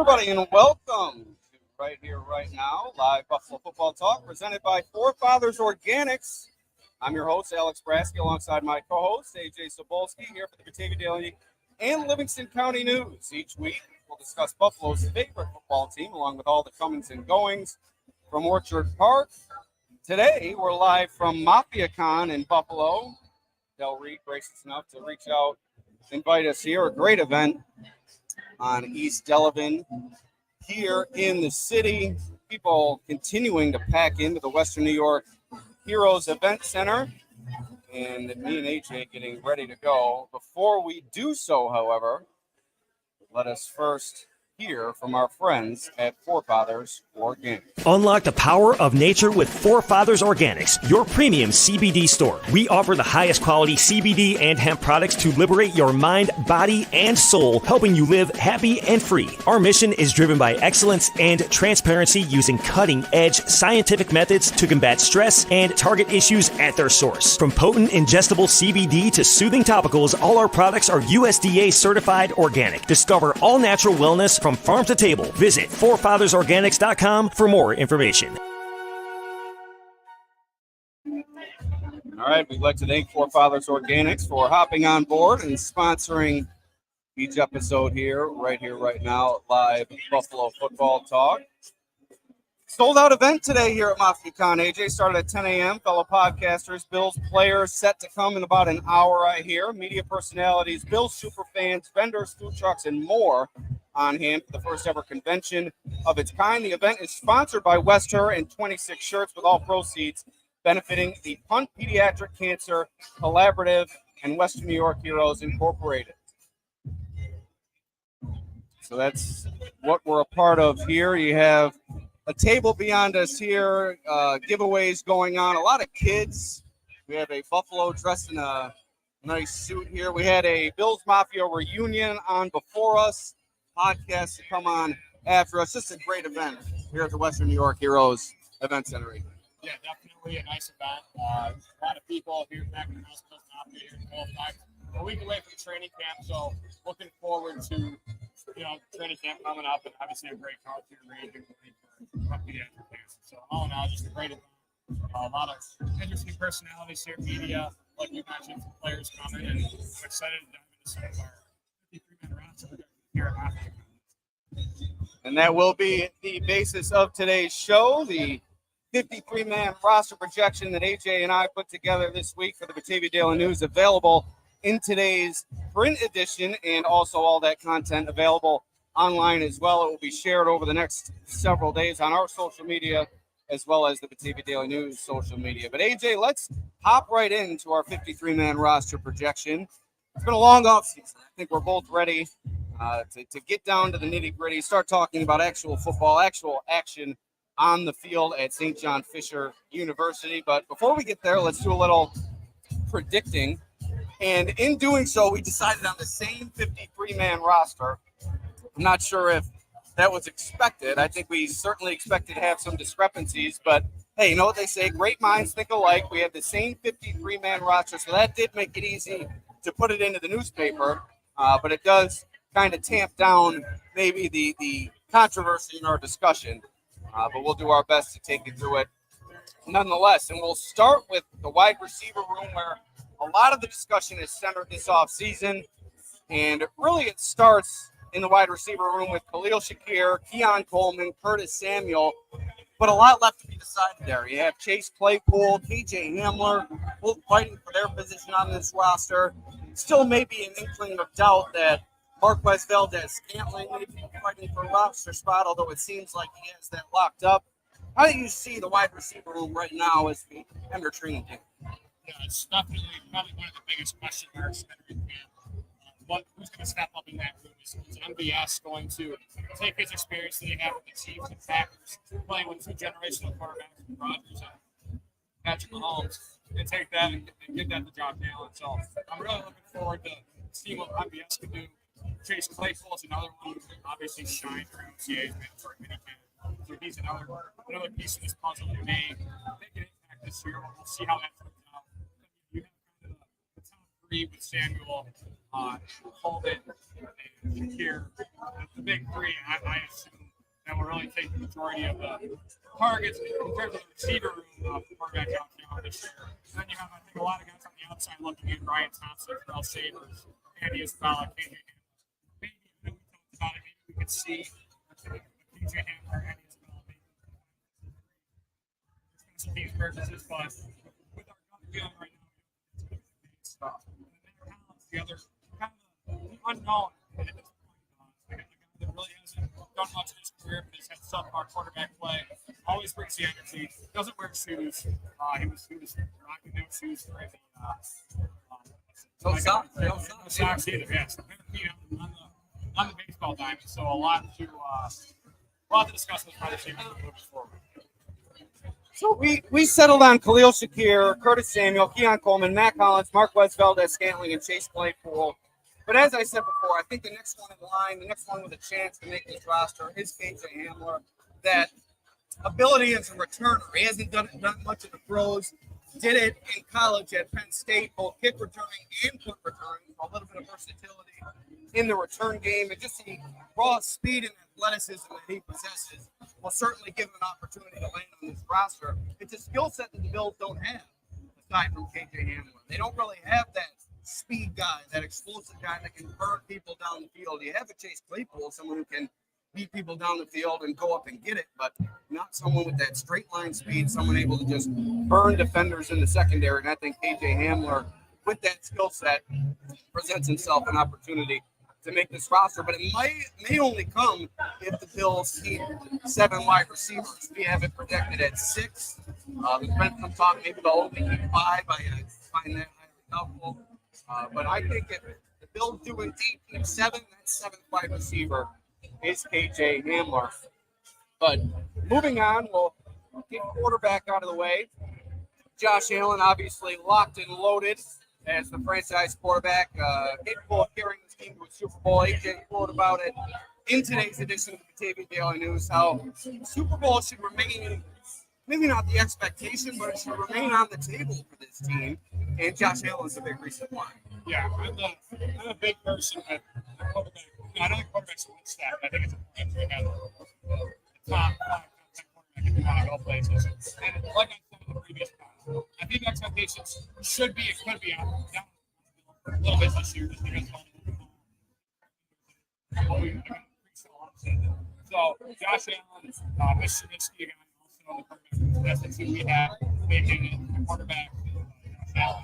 everybody, and welcome to Right Here, Right Now, live Buffalo Football Talk, presented by Forefathers Organics. I'm your host, Alex Brasky, alongside my co-host, Ajay Cybulski, here for the Batavia Daily and Livingston County News. Each week, we'll discuss Buffalo's favorite football team, along with all the comings and goings from Orchard Park. Today, we're live from Mafia Con in Buffalo. Del Reed, gracious enough to reach out, invite us here. A great event on East Delavan here in the city. People continuing to pack into the Western New York Heroes Event Center. And me and AJ getting ready to go. Before we do so, however, let us first hear from our friends at Forefathers Organics. Unlock the power of nature with Forefathers Organics, your premium CBD store. We offer the highest quality CBD and hemp products to liberate your mind, body, and soul, helping you live happy and free. Our mission is driven by excellence and transparency, using cutting-edge scientific methods to combat stress and target issues at their source. From potent ingestible CBD to soothing topicals, all our products are USDA certified organic. Discover all natural wellness from farm to table. Visit forefathersorganics.com for more information. All right, we'd like to thank Forefathers Organics for hopping on board and sponsoring each episode here, right now, live Buffalo Football Talk. Sold out event today here at Mafia Con. AJ started at 10 a.m. Fellow podcasters, Bills players set to come in about an hour, I hear. Media personalities, Bills superfans, vendors, food trucks, and more on hand for the first ever convention of its kind. The event is sponsored by Wester and 26 shirts, with all proceeds benefiting the Punt Pediatric Cancer Collaborative and Western New York Heroes Incorporated. So that's what we're a part of here. You have a table beyond us here, giveaways going on, a lot of kids. We have a Buffalo dressed in a nice suit here. We had a Bills Mafia reunion on before us, podcast to come on after us. Just a great event here at the Western New York Heroes Event Center. Yeah, definitely a nice event. A lot of people here back in the house, Bills Mafia here in Halifax. A week away from training camp, so looking forward to training camp coming up, and obviously a great crowd here raging for pediatric cancer. So all in all, just a great event. A lot of interesting personalities here, media, like you mentioned, some players coming, and I'm excited to dive into some of our 53-man roster here at Mafia. And that will be the basis of today's show, the 53-man roster projection that AJ and I put together this week for the Batavia Daily News, available in today's print edition, and also all that content available online as well. It will be shared over the next several days on our social media, as well as the Batavia Daily News social media. But AJ, let's hop right into our 53-man roster projection. It's been a long offseason. I think we're both ready to get down to the nitty-gritty, start talking about actual football, actual action on the field at St. John Fisher University. But before we get there, let's do a little predicting. And in doing so, we decided on the same 53-man roster. I'm not sure if that was expected. I think we certainly expected to have some discrepancies. But, hey, you know what they say? Great minds think alike. We had the same 53-man roster, so that did make it easy to put it into the newspaper. But it does kind of tamp down maybe the controversy in our discussion. But we'll do our best to take you through it nonetheless. And we'll start with the wide receiver room, where a lot of the discussion is centered this offseason. And really it starts in the wide receiver room with Khalil Shakir, Keon Coleman, Curtis Samuel. But a lot left to be decided there. You have Chase Claypool, KJ Hamler, both fighting for their position on this roster. Still maybe an inkling of doubt that Marquez Valdez-Scantling may be fighting for a roster spot, although it seems like he has that locked up. How do you see the wide receiver room right now as we enter training camp? Yeah, it's definitely probably one of the biggest question marks entering camp. Who's going to step up in that room? Is MVS going to take his experience that he had with the Chiefs and Packers, playing with two generational quarterbacks, Rodgers and Patrick Mahomes, and take that and give that to Josh Allen? So I'm really looking forward to seeing what MVS can do. Chase Claypool is another one who obviously shined for OTA's for a minute. So he's another piece of this puzzle that may make an impact this year. We'll see how that turns out. You have kind of the top three with Samuel, Holden, and Shakir. The big three, I assume that will really take the majority of the targets in terms of the receiver room of the quarterback out there this year. And then you have, I think, a lot of guys on the outside looking at Ryan Thompson, Terrell Savers, Andy Isabella, KJ Hamler. Maybe, we talked about it, maybe we could see KJ Hamler, Andy Isabella, maybe some team purchases, but with our gut feeling right now, it's going to be big stuff. And then the other kind of the unknown at this point. A guy that really hasn't done much in his career, but has had subpar quarterback play. Always brings the energy. Doesn't wear shoes. He was rocking no shoes for the No socks either. Yeah, so on the baseball diamond. So a lot to discuss with wide receivers moving forward. So we settled on Khalil Shakir, Curtis Samuel, Keon Coleman, Matt Collins, Marquez Valdez-Scantling, and Chase Claypool. But as I said before, I think the next one in line, the next one with a chance to make this roster is KJ Hamler. That ability as a returner. He hasn't done much of the pros. Did it in college at Penn State, both kick returning and punt returning. A little bit of versatility in the return game, and just the raw speed and athleticism that he possesses will certainly give him an opportunity to land on this roster. It's a skill set that the Bills don't have, aside from KJ Hamler. They don't really have that speed guy, that explosive guy that can burn people down the field. You have a Chase Claypool, someone who can beat people down the field and go up and get it, but not someone with that straight line speed, someone able to just burn defenders in the secondary. And I think KJ Hamler, with that skill set, presents himself an opportunity to make this roster, but it may only come if the Bills keep 7 wide receivers. We have it projected at 6. There's been some talk maybe they'll only keep 5. I find that highly doubtful. But I think if the Bills do indeed keep 7, that 7th wide receiver is KJ Hamler. But moving on, we'll get quarterback out of the way. Josh Allen, obviously locked and loaded as the franchise quarterback, capable of carrying this team to a Super Bowl. AJ wrote about it in today's edition of the Batavia Daily News, how Super Bowl should remain, maybe not the expectation, but it should remain on the table for this team. And Josh Allen's a big reason why. Yeah, I'm a big person with the quarterback. I don't think quarterback's one step. I think it's important to have the top 5, 10 quarterback if you want to go places. And like I said in the previous time, I think expectations should be, it could be down a little bit this year just because what we've increased a lot of season. So Josh Allen, Mr. Trubisky, again, also on the quarterback. That's the two we have making the quarterback. Josh Allen,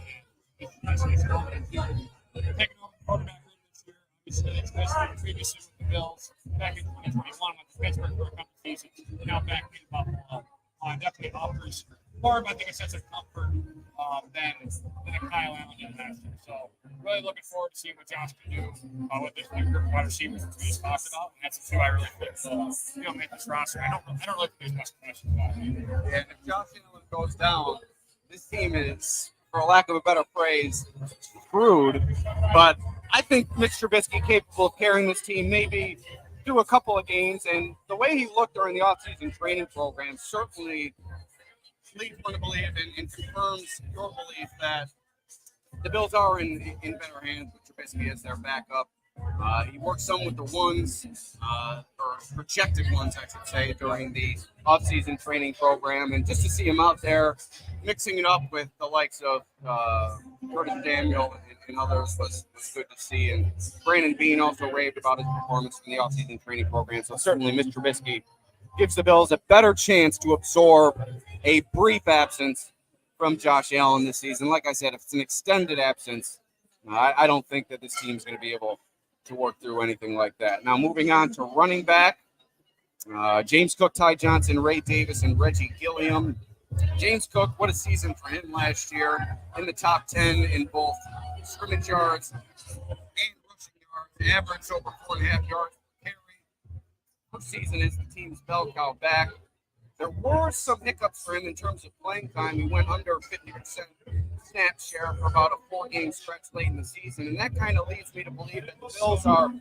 taking over the quarterback this year. Obviously, especially previously with the Bills back in 2021 with Pittsburgh for a couple seasons. Now back in Buffalo. Definitely offers more of, I think, a sense of comfort than a Kyle Allen did last year. So really looking forward to seeing what Josh can do with this new group of wide receivers that we just talked about. And that's the two I really think make this roster. I don't really think there's much question about it. Yeah, and if Josh Allen goes down, this team is, for lack of a better phrase, screwed. But I think Mitch Trubisky capable of carrying this team maybe through a couple of games. And the way he looked during the offseason training program certainly leads one to believe and confirms your belief that the Bills are in better hands with Trubisky as their backup. He worked some with the ones, or projected ones, I should say, during the offseason training program. And just to see him out there mixing it up with the likes of Curtis Samuel and others was good to see. And Brandon Beane also raved about his performance in the offseason training program. So certainly Mr. Trubisky gives the Bills a better chance to absorb a brief absence from Josh Allen this season. Like I said, if it's an extended absence, I don't think that this team's going to be able to work through anything like that. Now, moving on to running back, James Cook, Ty Johnson, Ray Davis, and Reggie Gilliam. James Cook, what a season for him last year, in the top 10 in both scrimmage yards and rushing yards, averaged over 4.5 yards per carry. First season is the team's bell cow back. There were some hiccups for him in terms of playing time. He went under 50% snap share for about a 4-game stretch late in the season, and that kind of leads me to believe that the Bills are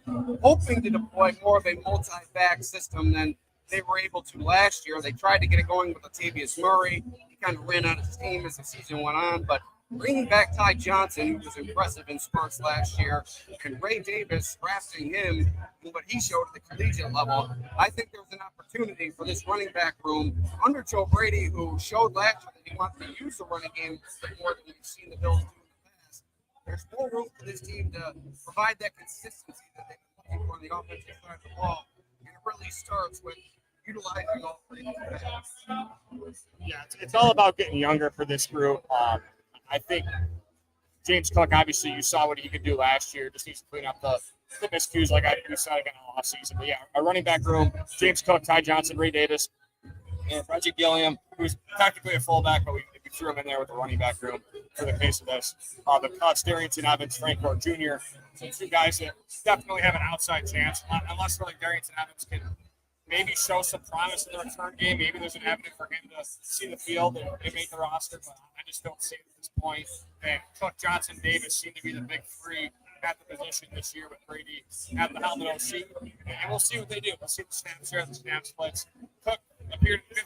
hoping to deploy more of a multi-back system than they were able to last year. They tried to get it going with Latavius Murray. He kind of ran out of steam as the season went on, but bringing back Ty Johnson, who was impressive in spurts last year, and Ray Davis drafting him in what he showed at the collegiate level. I think there's an opportunity for this running back room under Joe Brady, who showed last year that he wants to use the running game more than we've seen the Bills do in the past. There's more room for this team to provide that consistency that they've been looking for on the offensive side of the ball. And it really starts with utilizing all three backs. Yeah, it's all about getting younger for this group. I think James Cook, obviously, you saw what he could do last year. Just needs to clean up the miscues like we saw again all offseason. But yeah, a running back room: James Cook, Ty Johnson, Ray Davis, and Reggie Gilliam, who's technically a fullback, but we threw him in there with the running back room for the case of this. The cuts: Darrington Evans, Frank Gore Jr. So two guys that definitely have an outside chance, unless really Darrington Evans can maybe show some promise in the return game. Maybe there's an avenue for him to see the field and make the roster, but I just don't see it at this point. And Cook, Johnson, Davis seem to be the big three at the position this year with Brady at the helmet OC. And we'll see what they do. We'll see the snaps here, the snap splits. Cook appeared at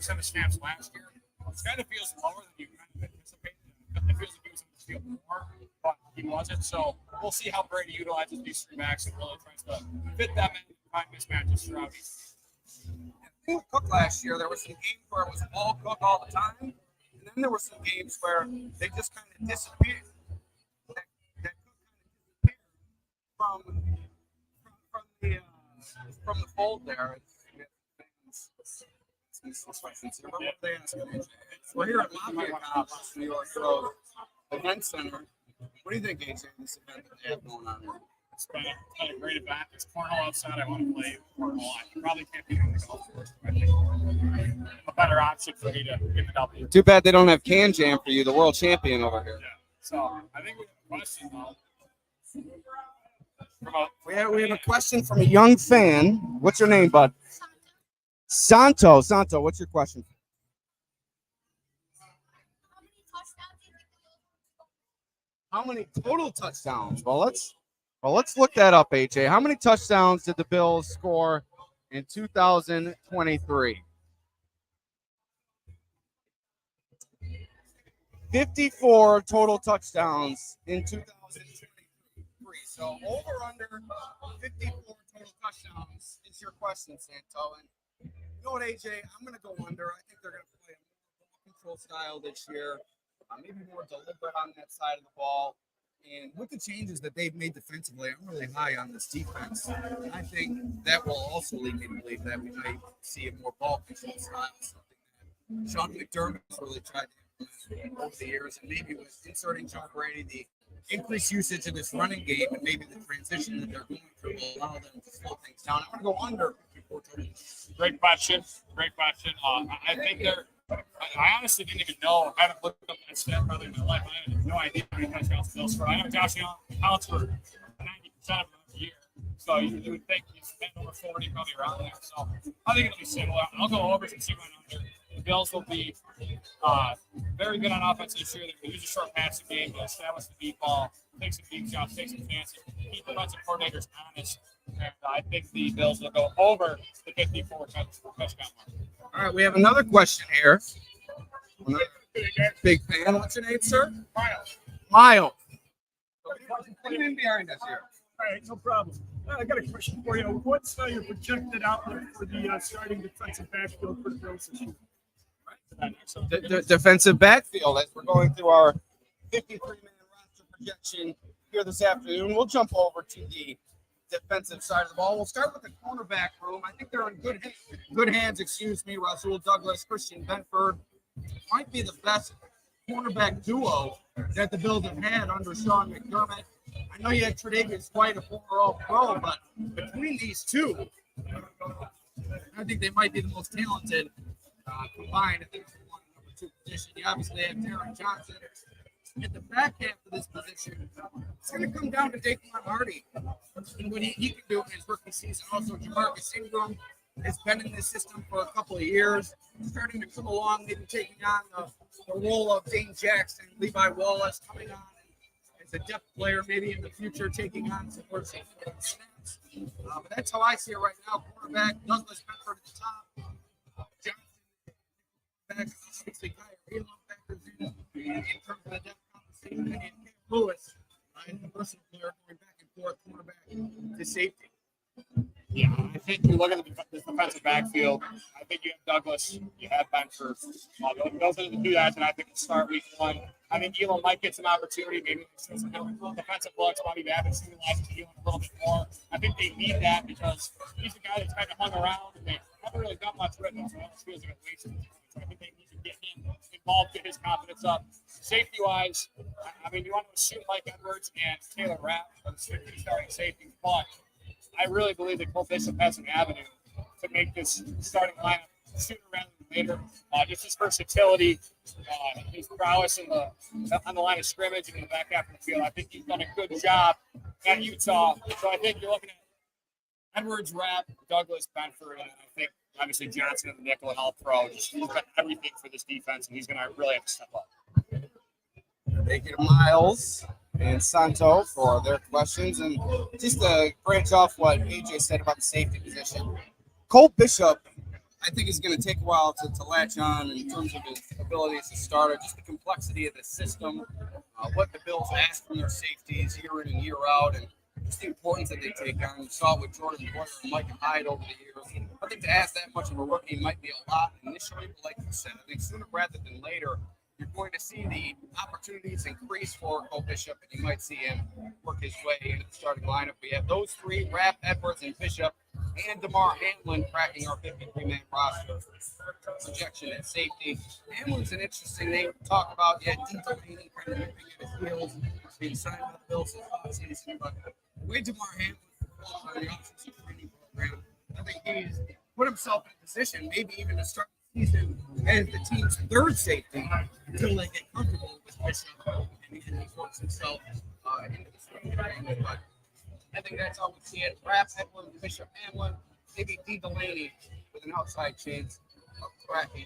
55% of snaps last year. It kind of feels lower than you kind of anticipated. It feels like he was in the field more, but he wasn't. So we'll see how Brady utilizes these three backs and really tries to fit them in and find mismatches throughout each. With Cook last year, there were some games where it was all Cook all the time, and then there were some games where they just kind of disappeared. That Cook kind of disappeared from the fold there. We're here at Mafia Con, New York Road Event Center. What do you think, AJ, this event that they have going on here? It's been a great event. It's cornhole outside. I want to play cornhole. I probably can't be on the golf course. I think a better option for me to get the W. Too bad they don't have Can Jam for you, the world champion over here. Yeah. So I think we have a question, though. We have a question from a young fan. What's your name, bud? Santo, what's your question? How many total touchdowns? Well, let's look that up, AJ. How many touchdowns did the Bills score in 2023? 54 total touchdowns in 2023. So over under 54 total touchdowns is your question, Santo. And you know what, AJ? I'm going to go under. I think they're going to play a more ball control style this year. Maybe more deliberate on that side of the ball. And with the changes that they've made defensively, I'm really high on this defense. And I think that will also lead me to believe that we might see a more ball control style, something that Sean McDermott's really tried to implement over the years. And maybe with inserting Joe Brady, the increased usage of this running game and maybe the transition that they're going through will allow them to slow things down. I'm going to go under 54 total. Great question. I think I honestly didn't even know. I haven't looked up that stat probably in my life. I had no idea how many touchdowns the Bills scored. I know Josh Allen counts for 90% of them a year. So you would think he's been over 40, probably around there. So I think it'll be similar. I'll go over and see what under. The Bills will be very good on offense this year. They're going to use a short passing game to establish the deep ball, take some deep shots, take some chances, keep the defensive coordinators honest. And I think the Bills will go over the 54 touchdown mark. All right, we have another question here. Another big fan. What's your name, sir? Miles. Come in behind us here. All right, no problem. I got a question for you. What's your projected outlook for the starting defensive backfield for the Bills this year? The defensive backfield, as we're going through our 53-man roster projection here this afternoon, we'll jump over to the defensive side of the ball. We'll start with the cornerback room. I think they're in good hands. Rasul Douglas, Christian Benford. Might be the best cornerback duo that the Bills have had under Sean McDermott. I know you had Tre'Davious White, a former All-Pro, but between these two, I think they might be the most talented combined at the number 1 and number 2 position. You obviously have Darren Johnson. At the back half of this position, it's going to come down to Daquan Hardy and what he can do in his rookie season. Also, Jamarcus Ingram has been in this system for a couple of years, starting to come along, maybe taking on the role of Dane Jackson, Levi Wallace coming on as a depth player, maybe in the future taking on some more significant snaps. But that's how I see it right now. Quarterback, Douglas Benford at the top. Johnson back, obviously Kyrie factors in terms of the depth and Lewis, and the versatile player going back and forth, quarterback to safety. Yeah, I think you look at the defensive backfield. I think you have Douglas, you have Benford. Those are the two guys that I think will start week one. I think Elam might get some opportunity, maybe some defensive looks. Bobby Babbitt's utilizing Elam a little bit more. I think they need that because he's the guy that's kind of hung around and they haven't really done much with him, so it almost feels like a waste of time. So I think they need to get him involved, get his confidence up. Safety-wise, I mean, you want to assume Mike Edwards and Taylor Rapp are the starting safeties, but I really believe that Cole Bishop has an avenue to make this starting lineup sooner rather than later. Just his versatility, his prowess on the line of scrimmage and in the back half of the field. I think he's done a good job at Utah. So I think you're looking at Edwards, Rapp, Douglas, Benford, and I think obviously Johnson in the nickel and all pro. He's done everything for this defense, and he's going to really have to step up. Thank you to Miles and Santo for their questions. And just to branch off what AJ said about the safety position, Cole Bishop, I think, is going to take a while to latch on in terms of his ability as a starter, just the complexity of the system, what the Bills ask from their safeties year in and year out, and just the importance that they take on. We saw it with Jordan Boyer and Mike Hyde over the years. I think to ask that much of a rookie might be a lot initially, but like you said, I think sooner rather than later, you're going to see the opportunities increase for Cole Bishop, and you might see him work his way into the starting lineup. We have those three, Rapp, Edwards, and Bishop, and DeMar Hamlin cracking our 53-man roster projection at safety. Hamlin's an interesting name to talk about. Yeah, Dean Delaney kind of nipping at his heels, being signed by the Bills this offseason. But the way DeMar Hamlin performed on the offensive training program, I think he's put himself in a position, maybe even to start season as the team's third safety until they get comfortable with Bishop and he works himself into the starting. But I think that's how we see it. Rapp, Edwards, Bishop, Hamlin, maybe D. Delaney with an outside chance of cracking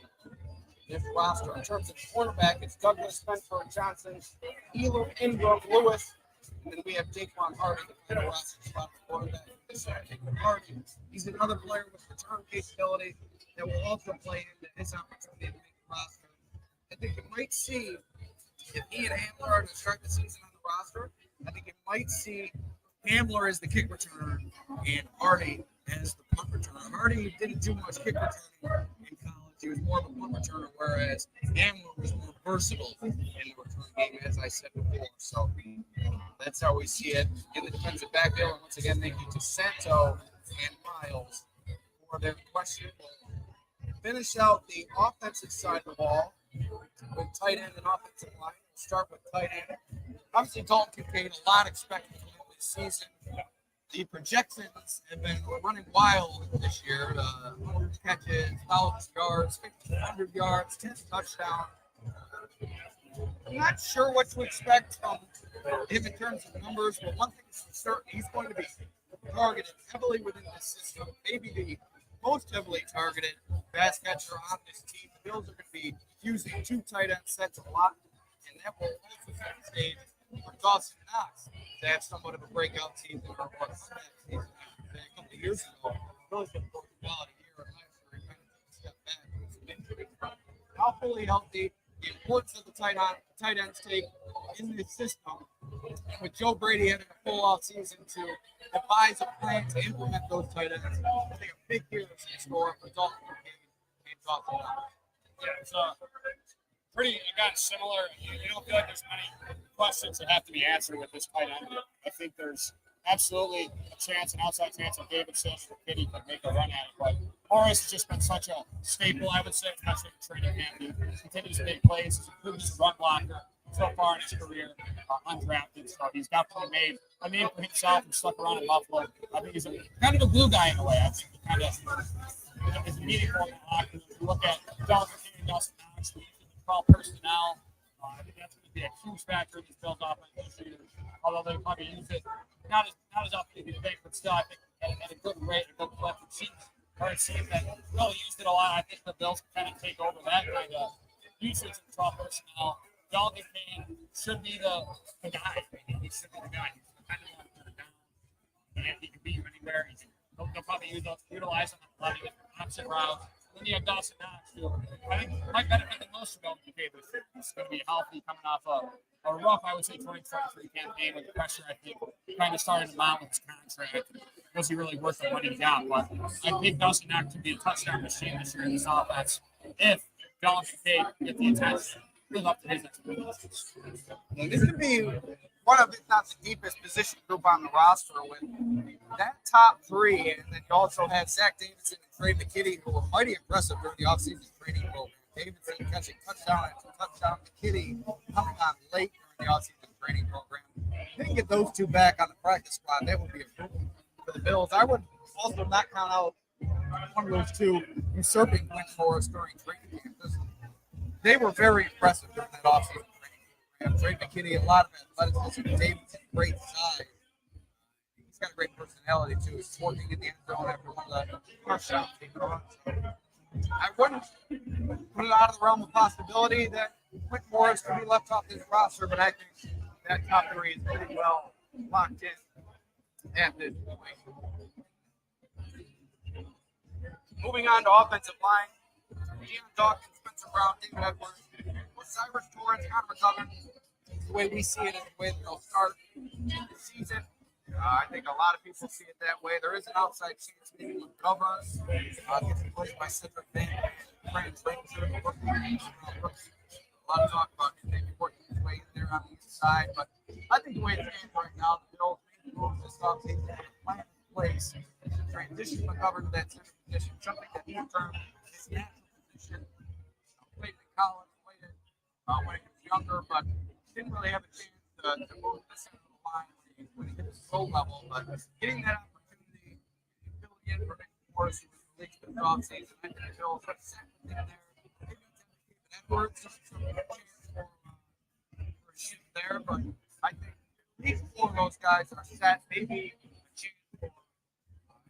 this roster. In terms of quarterback, it's Douglas, Benford, Johnson, Elam, Ingram, Lewis, and then we have Daquan Hardy, the final roster spot for quarterback. Daquan Hardy, he's another player with return capability that will also play into his opportunity to make the roster. I think you might see, if he and Hamler are to start the season on the roster, I think you might see Hamler as the kick returner and Hardy as the punt returner. Hardy didn't do much kick returning in college. He was more of a punt returner, whereas Hamler was more versatile in the return game, as I said before. So that's how we see it in the defensive backfield. And once again, thank you to Santo and Miles for their question. Finish out the offensive side of the ball with tight end and offensive line. We'll start with tight end. Obviously, Dalton Kincaid, a lot expected from him this season. The projections have been running wild this year. 100 catches, 1,000 yards, 1,500 yards, 10 touchdowns. I'm not sure what to expect from him in terms of numbers, but one thing is for certain, he's going to be targeted heavily within this system, maybe the most heavily targeted pass catcher on this team. The Bills are going to be using two tight end sets a lot, and that will also set the stage for Dawson Knox to have somewhat of a breakout season or what season a couple of years ago. Really good quality year, and last year he kind of took a step back with some injuries. Now fully healthy, the importance of the tight ends take in this system, with Joe Brady having a full off season to devise a plan to implement those tight ends. I think a big year is in store for Dalton and Dawson Knox. Yeah, it's pretty, again, similar. You don't feel like there's many questions that have to be answered with this tight end. I think there's absolutely a chance, an outside chance that Davidson or Kitty could make a run at it. But Morris has just been such a staple, I would say, especially in training camp. He continues to make plays. He's improved his run blocker so far in his career, undrafted. So he's definitely made a name for himself and stuck around in Buffalo. I think he's kind of a glue guy in a way. I think he kind of is meaningful in the locker room. If you look at Dalton and Dawson Knox, the call personnel, I think that's going to be a huge factor in this Bills offense this year. Although they probably use it not as often as you think, but still, I think at a good rate, a good clip. It seems that really used it a lot. I think the Bills can kind of take over that kind of usage of the call personnel. Dalton Kane should be the guy. He should be the guy. He's kind of the down. And he can beat you anywhere. They'll probably utilize him on a lot of different option routes. Then you have Dawson Knox, who I think might benefit the most from Dalton Kane this year. He's going to be healthy coming off a a rough, I would say, 2023 campaign with the pressure, I think, kind of started to mount with his contract. Was he really worth the money he got? But I think Dawson Knox could be a touchdown machine this year in this offense if John McKay get the attention. Live up to his expectations. This could be one of, if not the deepest position group on the roster with that top three. And then you also have Zach Davidson and Trey McKitty, who were mighty impressive during the offseason training program. Davidson catching touchdown after touchdown. McKitty coming on late during the offseason training program. If they can get those two back on the practice squad, that would be a good one for the Bills. I would also not count out one of those two usurping wins for us during training camp. They were very impressive during that offseason training program. Trey McKitty, a lot of athleticism. Davidson, great size. He's got a great personality, too. He's working in the end zone after one of the first shots he runs. I wouldn't put it out of the realm of possibility that Quint Morris could be left off this roster, but I think that top three is pretty well locked in at this point. Moving on to offensive line, Deion Dawkins, Spencer Brown, David Edwards, Cyrus Torrance, Connor McGovern. The way we see it is the way that they'll start the season. I think a lot of people see it that way. There is an outside chance maybe McGovern gets replaced by Cedric Van Brand. A lot of talk about him maybe working his way in there on the inside, but I think the way it stands right now, the Bills move this offseason with a plan in place to transition McGovern to that center position, something that he termed his natural position. Played in college, played it when he was younger, but didn't really have a chance to move to the center of the line when he hit the pro level. But getting that opportunity, filling in for Nick Morris, who was released this offseason, I think the Bills have set in there. Maybe Edwards, some chance for a shift there, but I think at least four of those guys are set. Maybe a chance for,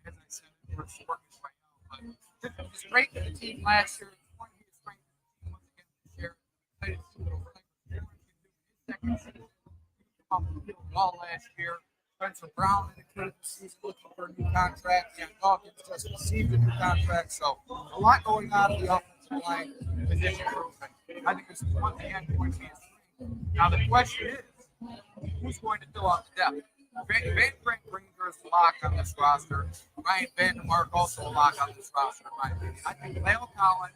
as I said, Edwards to work his way out. But it was great for the team last year. It's going to be a strength for the team once again this year. Played it super well. Second season, come up with all last year. Spencer Brown in the critical season looking for a new contract. Deion Dawkins just received a new contract. So a lot going on in the offensive line position group. I think it's one thing going to be a strength. Now the question is, who's going to fill out the depth? Van Frank Granger is a lock on this roster. Ryan Vandermark also a lock on this roster, in my opinion. I think Lale Collins,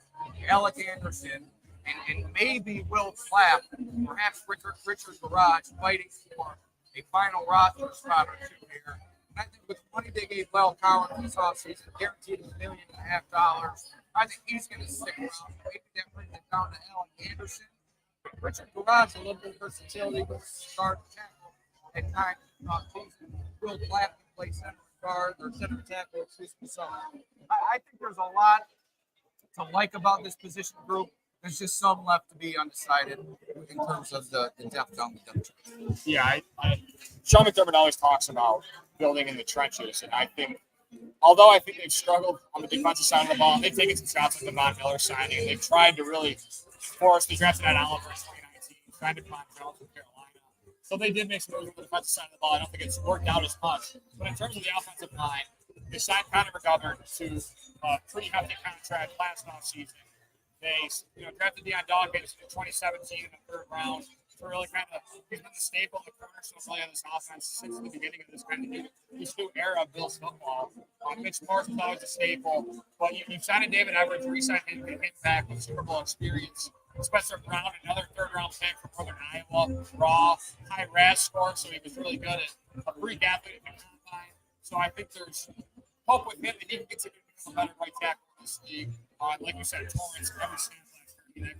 Alec Anderson, and maybe Will Clapp, perhaps Richard Garage, fighting for a final roster spot or two here. And I think with the money they gave Lale Collins this offseason, guaranteed $1.5 million, I think he's going to stick around. Maybe that brings it down to Alec Anderson. Richard Garage, a little bit of versatility, but start tackle at times. Will Clapp can play center guard or center tackle. So I think there's a lot to like about this position group. There's just some left to be undecided in terms of the depth on the depth chart. Yeah, Sean McDermott always talks about building in the trenches, and I think, although I think they've struggled on the defensive side of the ball, they've taken some shots at the Von Miller signing, and they've tried to really force the drafted Ed Oliver in 2019, trying to find Jones with Carolina. So they did make some moves on the defensive side of the ball. I don't think it's worked out as much. But in terms of the offensive line, they signed Connor McGovern to a pretty hefty contract last offseason. They drafted Deion Dawkins in 2017 in the third round to really kind of, he's been the staple in the cornerstone play on this offense since the beginning of this kind of new era of Bills football. Mitch Morris was always a staple, but you've signed David Edwards, re-signed him back with Super Bowl experience. Spencer Brown, another third-round pick from Northern Iowa, raw, high RAS score, so he was really good at a freak athlete at the combine. So I think there's hope with him that he can get to become a better right tackle in this league. Like you said, Torrance, every snap last year,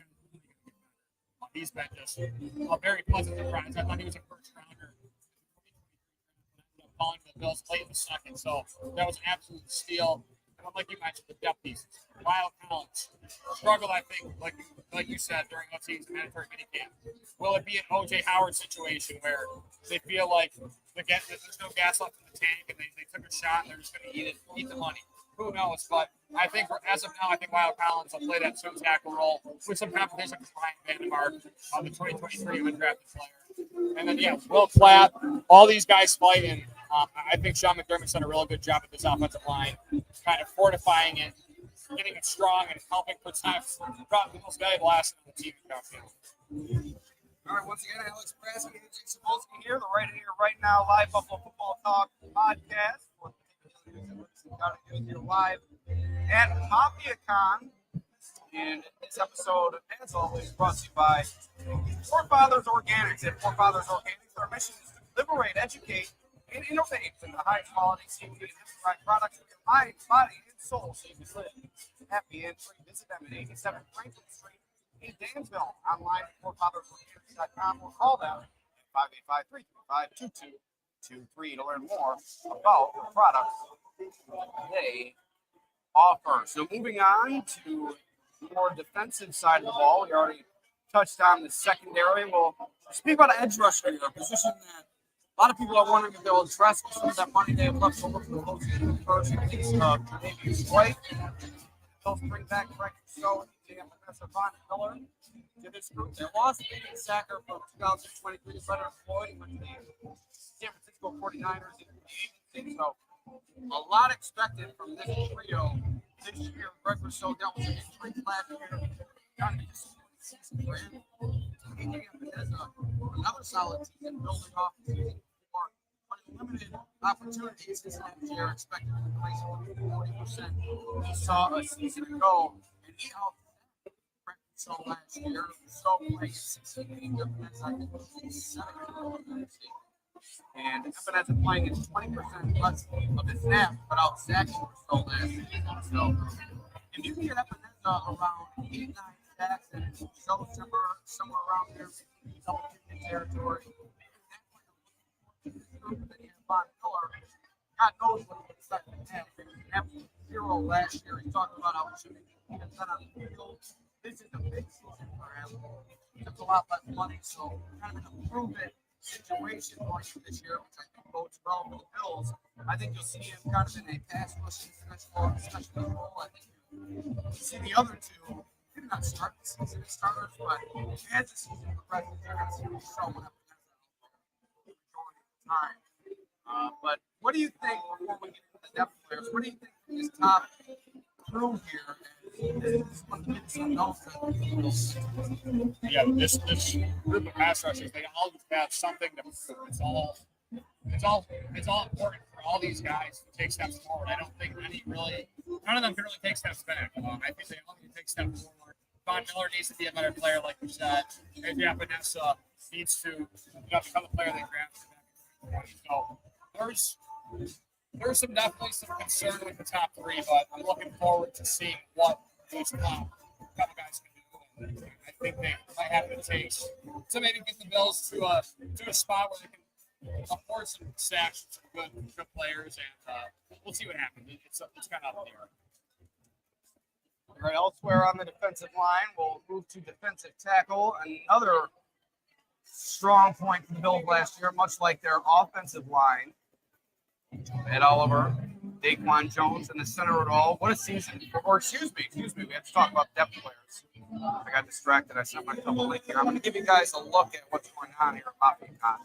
he's been just a very pleasant surprise. I thought he was a first-rounder. Falling to the Bills late in the second, so that was an absolute steal. And like you mentioned, the depth pieces. Lyle Collins struggled, I think, like you said, during last season's mandatory minicamp. Will it be an O.J. Howard situation where they feel like there's no gas left in the tank and they took a shot and they're just going to eat the money? Who knows? But I think as of now, I think Lyle Collins will play that swing tackle role with some competition with Ryan Vandermark, the 2023 undrafted player. And then, Will Clapp, all these guys fighting. I think Sean McDermott's done a really good job at this offensive line, kind of fortifying it, getting it strong, and helping protect probably the most valuable asset on the team. All right, once again, Alex Brasky and Ajay Cybulski here, the Right Here, Right Now live Buffalo Football Talk podcast. Here live at Mafia Con. And this episode, as always, brought to you by Forefathers Organics. At Forefathers Organics, our mission is to liberate, educate, and innovate in the high quality CBD and hemp-derived products for your mind, body, and soul so you can live happy and free. Visit them at 87 Franklin Street in Dansville, online at forefathersorganics.com, or call them at 585-335-2223 to learn more about the products they offer. So moving on to the more defensive side of the ball, we already touched on the secondary. We'll speak about edge rusher here, a position that a lot of people are wondering if they'll address some of that money they have left over from the Louisiana first in case of maybe White. They'll bring back Frank So and Professor Von Miller to this group. They lost David Sacker from 2023 to Leonard Floyd with the San Francisco 49ers in the agency. So a lot expected from this trio this year. Greg Rousseau dealt with an injury last year. Kind of just season for him. Another solid season building off the season before, but limited opportunities this last year, expected to increase 40%. He saw a season ago, and he out so last year. So playing 16 games, I think it was 7 and Ebenezer playing is 20% less of his snaps, but out sacking so last season. So if you get Ebenezer around 8-9 sacks and show somewhere around there, double-digit territory, Von Miller, God knows what he expected to have. Absolute hero last year. He talked about opportunity. He has been on the field. This is a big season for him. He took a lot less money, so kind of an improvement situation going into this year, which I think bodes well for the Bills. I think you'll see him kind of in a pass rushing special role. I think you'll see the other two, maybe not start the season as starters, but as the season progresses, they're going to see them showing up the majority of the time. But what do you think, before we get into the depth players, what do you think of this top crew here? Yeah, this group of pass rushers, they all have something to prove. It's all important for all these guys to take steps forward. I don't think none of them can really take steps back. I think they all need to take steps forward. Von Miller needs to be a better player, like you said. Maybe Vanessa needs to become a player they drafted. So there's definitely some concern with the top three, but I'm looking forward to seeing what these top couple guys can do. And I think they might have the taste to maybe get the Bills to a spot where they can afford some sacks, some good players, and we'll see what happens. It's kind of up there. All right, elsewhere on the defensive line, we'll move to defensive tackle. Another strong point for the Bills last year, much like their offensive line. Ed Oliver, Daquan Jones, and the center of it all. What a season. Or excuse me. We have to talk about depth players. I got distracted. I sent myself a link here. I'm going to give you guys a look at what's going on here at Mafia Con.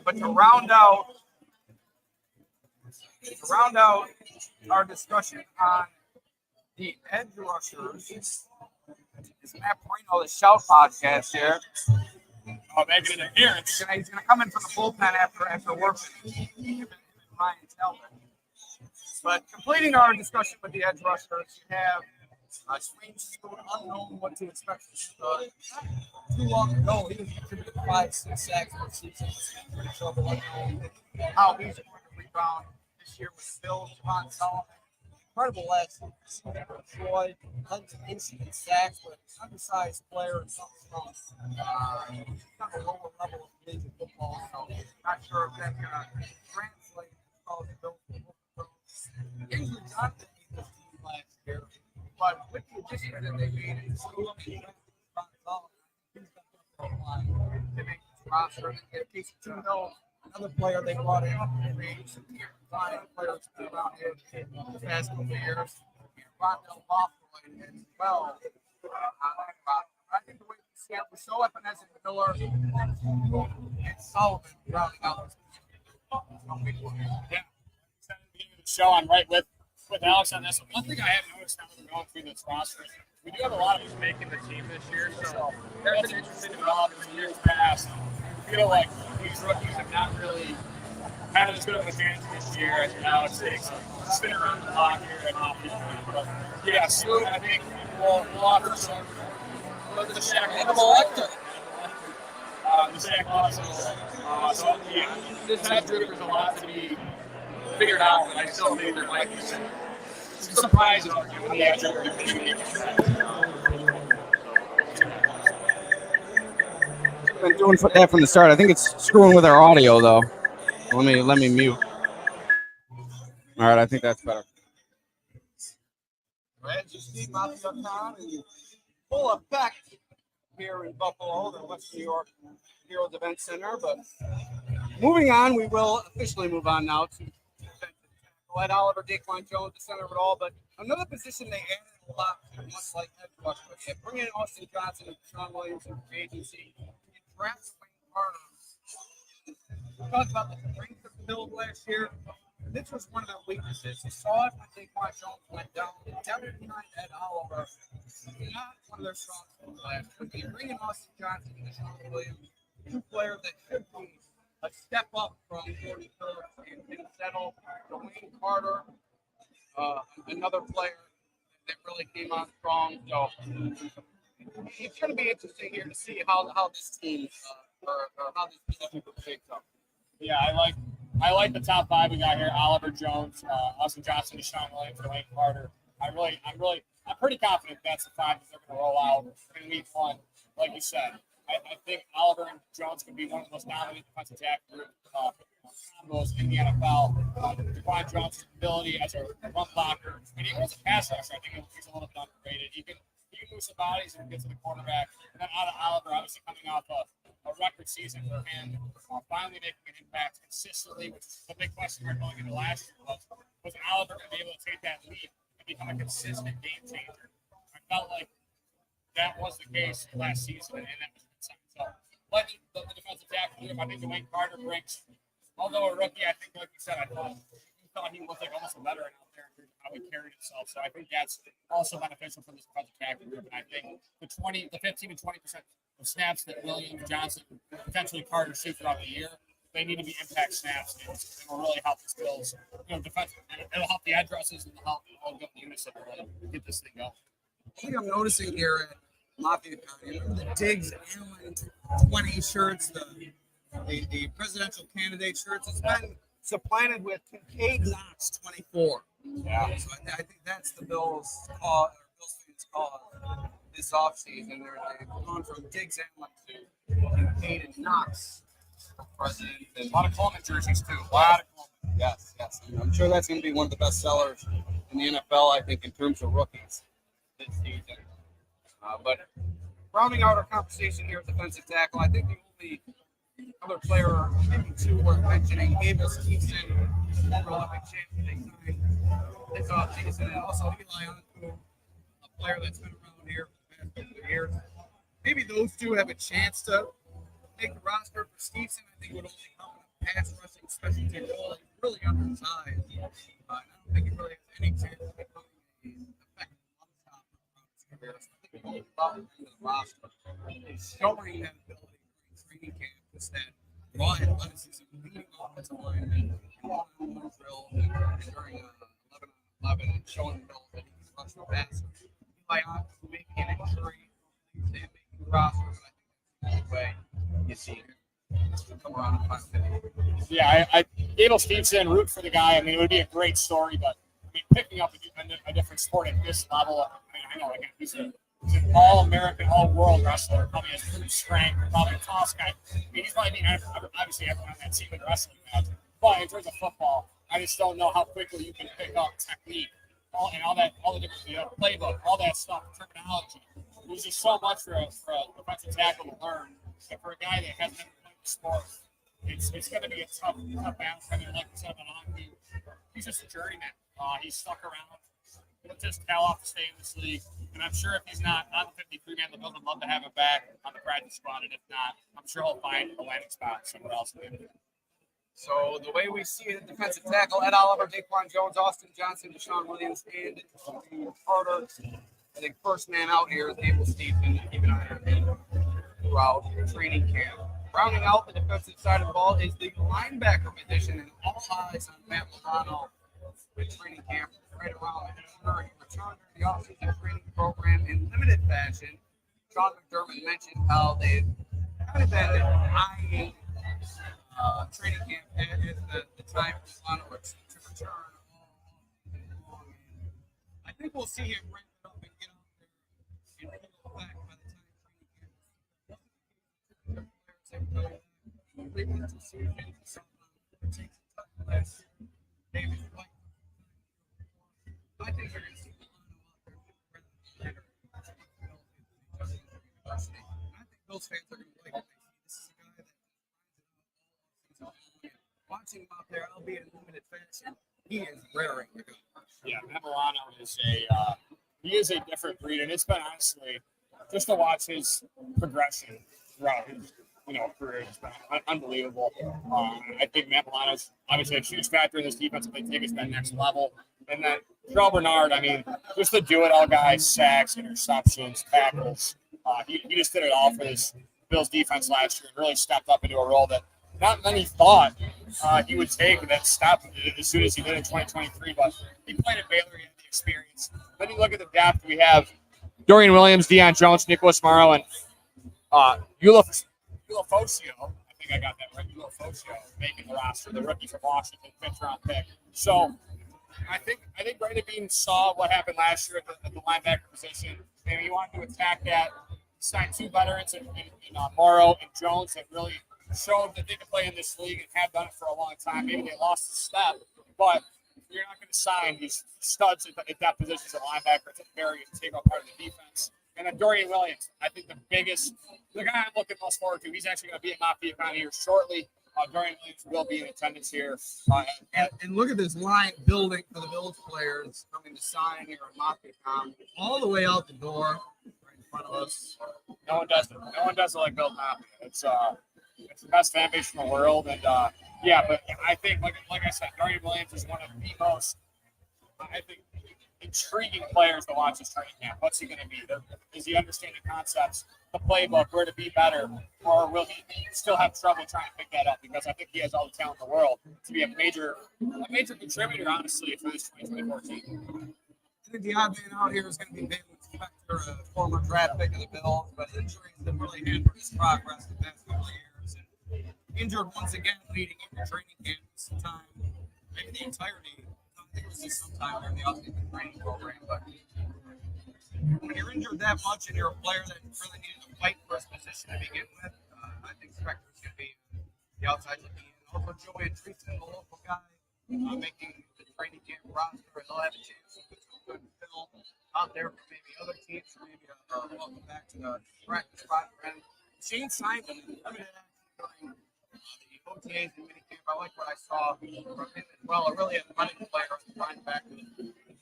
But to round out our discussion on the edge rushers is Matt Perino, the Shout podcast here. Making an appearance. He's going to come in from the bullpen after working. Ryan Talbot. But completing our discussion with the edge rushers, you have Swain Stewart, unknown what to expect from him. Too long ago, he was contributing 5-6 sacks per season. Pretty trouble unknown. How he's going to rebound this year with Bill, Javon Solomon. Incredible last season for Floyd. Tons of instant sacks, but undersized player and something else. He's on a lower level of collegiate football, so not sure if that's going to translate. Usually not the team last year, but with the addition that they made in school, they make this roster. They get Casey Tindall, another player they brought in, some fine players around here the past couple of years. Rondell Loffroyd as well. I think the way we see it, we're so up and as in Miller and Sullivan rounding out this. Yeah. The show, I'm right with Alex on this. One thing I have noticed now that we're going through this roster, we do have a lot of us making the team this year, so that's an interesting development in years past. I feel like these rookies have not really had as good of an advantage this year as Alex is. Spin around the block here at Mafia. But yeah, soon I think we'll offer some of the Shaq the Shaq also. So yeah, this head group is a lot to be figured out, but I still think there might be some surprises in the actual group. Been doing that from the start. I think it's screwing with our audio though. Let me mute. All right, I think that's better. Right, you see Mafia Con in full effect here in Buffalo, the West New York Heroes Event Center. But moving on, we will officially move on now to let Oliver Daquan Jones, the center of it all. But another position they added a lot, much like edge rusher. They bring in Austin Johnson and Sean Williams from the agency. You draft Wayne Carter. We talked about the strength of the build last year. This was one of their weaknesses. You saw it when Daquan Jones went down. Devin behind Ed Oliver. Not one of their strong suits last year. But you bring in Austin Johnson and Sean Williams, two players that should be a step up from Jordan Phillips and settle. Dwayne Carter, another player that really came on strong. So it's going to be interesting here to see how this team or how this position shapes up. Yeah, I like the top five we got here: Oliver Jones, Austin Johnson, Deshaun Williams, Dwayne Carter. I'm pretty confident that's the five that they're going to roll out in week one. Like you said, I think Oliver and Jones can be one of the most dominant defensive tackle combos in the NFL. Daquan Jones' ability as a run blocker, and even as a pass rusher, I think he's a little bit underrated. He can move some bodies and get to the quarterback. And then out of Oliver, obviously coming off a record season for him, finally making an impact consistently, which is the big question mark going into last year was Oliver going to be able to take that leap and become a consistent game changer? I felt like that was the case last season, and that was a good sign. So, like the defensive tackle group, I think Dwayne Carter brings, although a rookie, I think, like you said, I thought he was like almost a veteran out there in terms of how he carried himself. So I think that's also beneficial for this defensive tackle group. And I think the 15 to 20% of snaps that Williams, Johnson, potentially Carter see throughout the year, they need to be impact snaps, and it will really help the skills, defensive. It'll help the edge rushers and help all the units that really get this thing going. I think I'm noticing here at Mafia Con, the Diggs Allen 20 shirts, the presidential candidate shirts, it's been supplanted with Kincaid Knox 24. Yeah. So I think that's the Bills' cause, or Bills fans' cause this offseason. They've gone from Diggs Allen to Kincaid and Knox president. And A lot of Coleman jerseys, too. Yes. I'm sure that's going to be one of the best sellers in the NFL, I think, in terms of rookies this season. But rounding out our conversation here at defensive tackle, I think the only other player, maybe two worth mentioning, Abel Stevenson, former Olympic champion, they signed this offseason, and also Eli Anku, a player that's been around here for the past couple of years. Maybe those two have a chance to make the roster. For Stevenson, I think it would only help in a pass rushing specialty role. He's really undersized. I don't think he really has any chance of becoming an effective one-stop throughout his career. So I think the only problem with the roster is showing that ability during training camp. Is that raw athleticism, leading offensive linemen, one-on-one drills, and during 11-on-11, and showing the Bills that he can rush the passer. Eli Anku making an injury, and making the roster, but I think that's the only way you see him come around and find it. Yeah, Abel Stevenson, root for the guy. I mean, it would be a great story, but picking up a different sport at this level, I know again, he's an all-American, all-world wrestler. Probably has good strength, probably a toss guy. He's probably obviously everyone on that team in wrestling match. But in terms of football, I just don't know how quickly you can pick up technique, all the different playbook, all that stuff, terminology. There's just so much for a defensive tackle to learn. And for a guy that hasn't ever played the sport, it's going to be a tough battle. I mean, like I said, he's just a journeyman. He's stuck around. He'll just tail off to stay in this league. And I'm sure if he's not on the 53 man, the Bills would love to have him back on the practice squad. And if not, I'm sure he'll find a landing spot somewhere else. So the way we see it, defensive tackle, Ed Oliver, Daquan Jones, Austin Johnson, Deshaun Williams, and Carter. I think first man out here is Abel Stephen, keep an eye on him throughout training camp. Rounding out the defensive side of the ball is the linebacker position, and all eyes on Matt Milano with training camp right around the corner. He returned to the offseason training program in limited fashion. Sean McDermott mentioned how they've kind of been eyeing training camp as the time for Milano to return. I think we'll see him ramp it up and get out there and pull it back by the time training camp. Cleveland decision, takes a last year. David White. I think you're going to see Milano out there. I think those fans are going to like what they see. This is a guy that watching him out there, albeit in limited fashion, he is raring to go. Yeah, Matt Milano is a different breed, and it's been honestly just to watch his progression throughout his career. It's been unbelievable. I think Matt Milano's obviously a huge factor in this defense if they take it to that next level. And then Terrell Bernard, I mean, just the do-it-all guy, sacks, interceptions, tackles. He just did it all for this Bills defense last year and really stepped up into a role that not many thought he would take, and that stopped as soon as he did in 2023. But he played at Baylor, he had the experience. Then you look at the depth we have: Dorian Williams, Deion Jones, Nicholas Morrow, and Ulofocio. I think I got that right. Ulofocio making the roster, the rookie from Washington, 5th-round pick. So I think Brandon Beane saw what happened last year at the linebacker position, and he wanted to attack that. Signed 2 veterans in Morrow and Jones that really showed that they could play in this league and have done it for a long time. Maybe they lost a step, but you're not going to sign these studs at that position as a linebacker. It's a very integral part of the defense. And then Dorian Williams, I think the guy I'm looking most forward to, he's actually going to be at Mafia Con here shortly. Dorian Williams will be in attendance here. And look at this line building for the Bills players coming to sign here at Mafia Con, all the way out the door right in front of us. No one does it. No one does it like Bill Mafia. It's the best fan base in the world. And, but I think, like I said, Dorian Williams is one of the most, I think, intriguing players to watch this training camp. What's he going to be? Is he understanding concepts, the playbook, where to be better, or will he still have trouble trying to pick that up? Because I think he has all the talent in the world to be a major contributor, honestly, for this 2024 team. I think the odd man out here is going to be Bailey Spector, a former draft pick of the Bills, but injuries have really hampered his progress the past couple of years. And injured once again leading into training camp sometime, maybe the entirety. I think it was just sometime during the offseason training program, but when you're injured that much and you're a player that really needed to fight for his position to begin with, I think Spector's going to be the outside looking in. Also, Joey Treason, the local guy, making the training camp roster, and they'll have a chance to put some good film out there for maybe other teams, or maybe welcome back to the practice spot. And Shane Simon, limited action during the OTAs and minicamp. I like what I saw from him as well. A really athletic player on the linebacker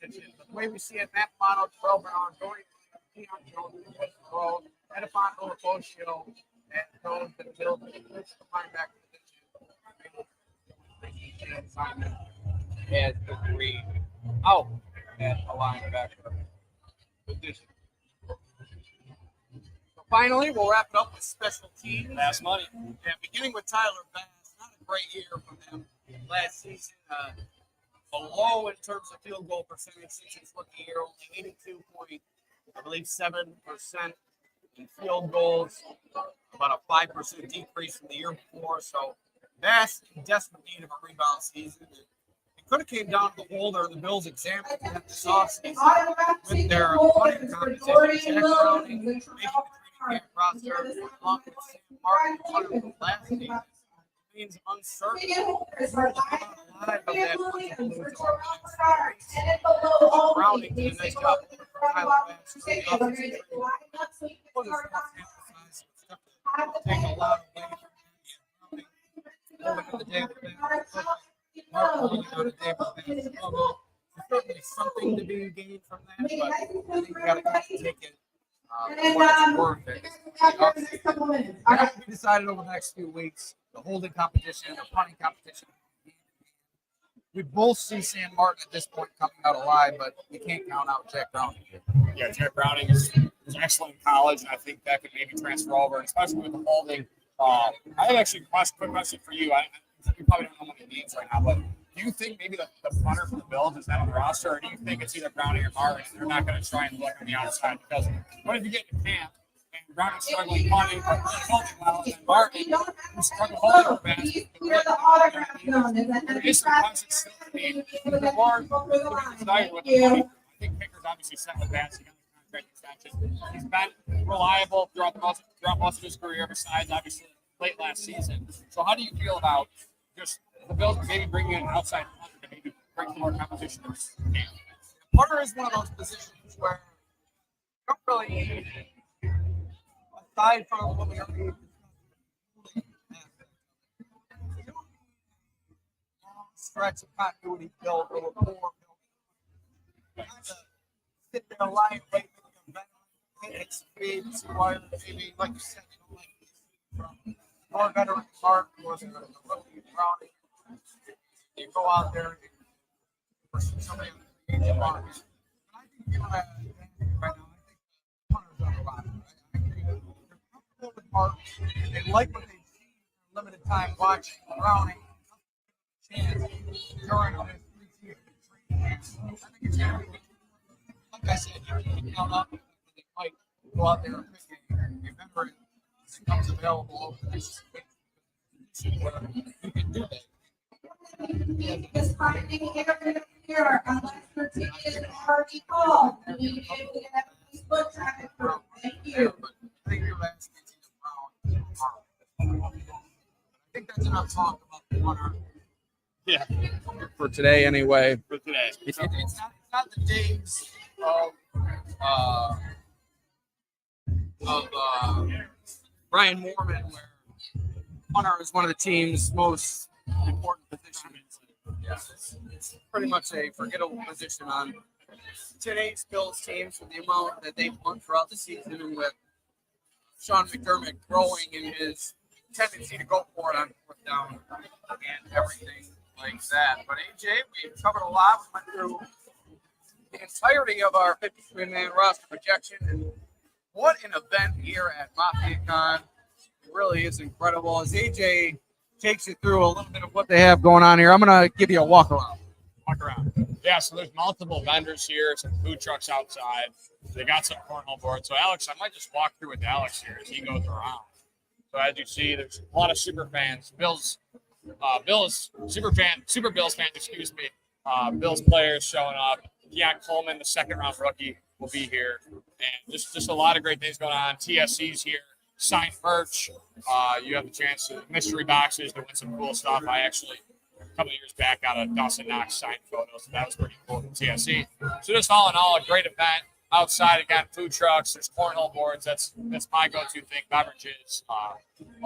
position. But the way we see it, Matt Milano, Terrell Bernard, Dorian Williams, Deion Jones, Rowe, Edifon Ulofocio, and those that build the linebacker position. Shane Simon has agreed out at a linebacker position. Finally, we'll wrap it up with special teams. Last money. Yeah, beginning with Tyler Bass. Not a great year from him last season. Below in terms of field goal percentage since his rookie year, only 82.7% in field goals. About a 5% decrease from the year before. So Bass in desperate need of a rebound season. It could have came down to the holder of the Bills' example this offseason with their punting competition. Jack Browning making the roster along with Sam Martin, punter from last season. Means uncertain. Browning did a nice job. Tyler Bass take a lot away from the day certainly something to be gained from that, but I think you got to take it. What it's worth it. Got to be decided over the next few weeks. The holding competition, the punting competition. we both see Sam Martin at this point coming out alive, but you can't count out Jack Browning. Yeah, Jack Browning is excellent in college, and I think that could maybe transfer over, and especially with the holding. I have actually a quick question for you. You probably don't know many names right now, but do you think maybe the punter for the Bills is that on the roster, or do you think it's either Browning or Martin, and they're not going to try and look on the outside? Because what if you get in camp and Browning's struggling punting, but holding well, and then Martin, who's struggling holding fast, there is some punches still to be more desired with the money. I think Picker's obviously set with that, so he got the contract extension. He's been reliable throughout most of his career, besides obviously late last season. So how do you feel about just the Bills maybe bringing in an outside punter to maybe bring more competition to this game? Punter is one of those positions where you don't really, aside from what we already stretch of continuity built or rapport built. Sit there, lie and wait for the experience, why maybe, like you said, you don't like this from more veteran Mark was a rookie Browning. You go out there and pursue somebody on the age of Mark. I think you know that right now. I think the punter's on the roster. I agree. They're comfortable with Mark. They like what they've seen in limited time watching Browning. Chance during his preseason training. I think it's going to be, like I said, you can count up. They might go out there and pick a veteran that comes available over the next week. Where you can do that. This finding here, Alex Brasky is already called. We have foot traffic. Thank you. I think you're asking Brown. I think that's enough talk about the punter. Yeah, For today, anyway. for today. It's not the days of Brian Moorman, where punter is one of the team's most important positions. Yeah, it's pretty much a forgettable position on today's Bills teams with the amount that they've won throughout the season, and with Sean McDermott growing in his tendency to go for it on fourth down and everything like that. But AJ, we've covered a lot. We went through the entirety of our 53-man roster projection, and what an event here at Mafia Con. It really is incredible. As AJ takes you through a little bit of what they have going on here, I'm going to give you a walk around. Yeah, so there's multiple vendors here, some food trucks outside. They got some cornhole boards. So Alex, I might just walk through with Alex here as he goes around. So as you see, there's a lot of super fans. Super Bills fans, excuse me. Bills players showing up. Keon Coleman, the second-round rookie, will be here. And just a lot of great things going on. TSC's here. Signed merch. You have the chance to mystery boxes to win some cool stuff. I actually, a couple of years back, got a Dawson Knox signed photo, so that was pretty cool from TSC. So just all in all, a great event. Outside, again, food trucks. There's cornhole boards. That's my go-to thing. Beverages, a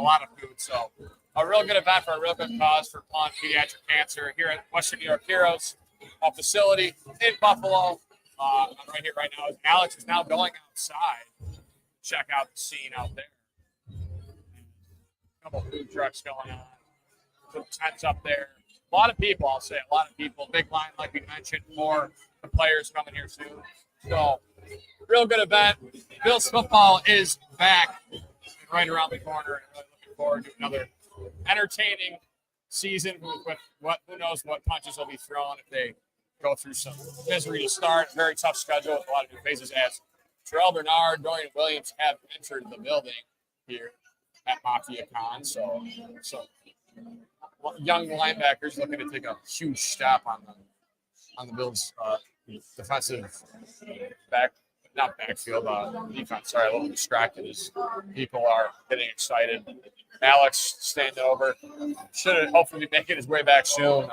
lot of food. So a real good event for a real good cause for Pawn Pediatric Cancer here at Western New York Heroes, a facility in Buffalo. I'm right here right now. Alex is now going outside. Check out the scene out there. A couple food trucks going on. Some tents up there. A lot of people, I'll say. A lot of people. Big line, like we mentioned. More the players coming here soon. So, real good event. Bills football is back right around the corner. And really looking forward to another entertaining season with who knows what punches will be thrown if they go through some misery to start. Very tough schedule with a lot of new faces, as Terrell Bernard, Dorian Williams have entered the building here at Mafia Con. So young linebackers looking to take a huge step on the Bills' defensive backfield defense. Sorry, a little distracted as people are getting excited. Alex staying over. Should hopefully be making his way back soon.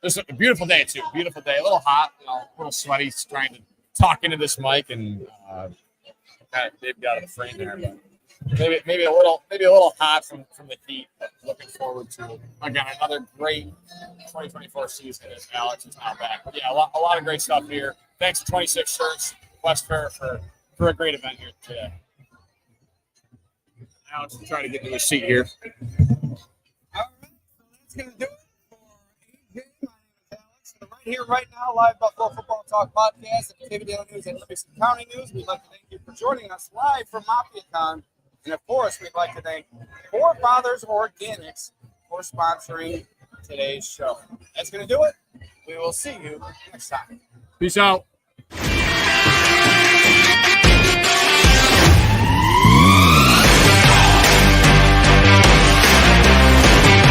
This is a beautiful day too. Beautiful day. A little hot, a little sweaty trying to talk into this mic and kind of maybe out of the frame there. But maybe a little hot from the heat. But looking forward to again another great 2024 season as Alex is now back. But yeah, a lot of great stuff here. Thanks to 26 Shirts West Fair for a great event here today. Alex will try to get to his seat here. All right, so that's going to do it for here right now, live Buffalo Football Talk podcast, the Batavia Daily News and Livingston County News. We'd like to thank you for joining us live from Mafia Con. And of course, we'd like to thank Four Fathers Organics for sponsoring today's show. That's going to do it. We will see you next time. Peace out.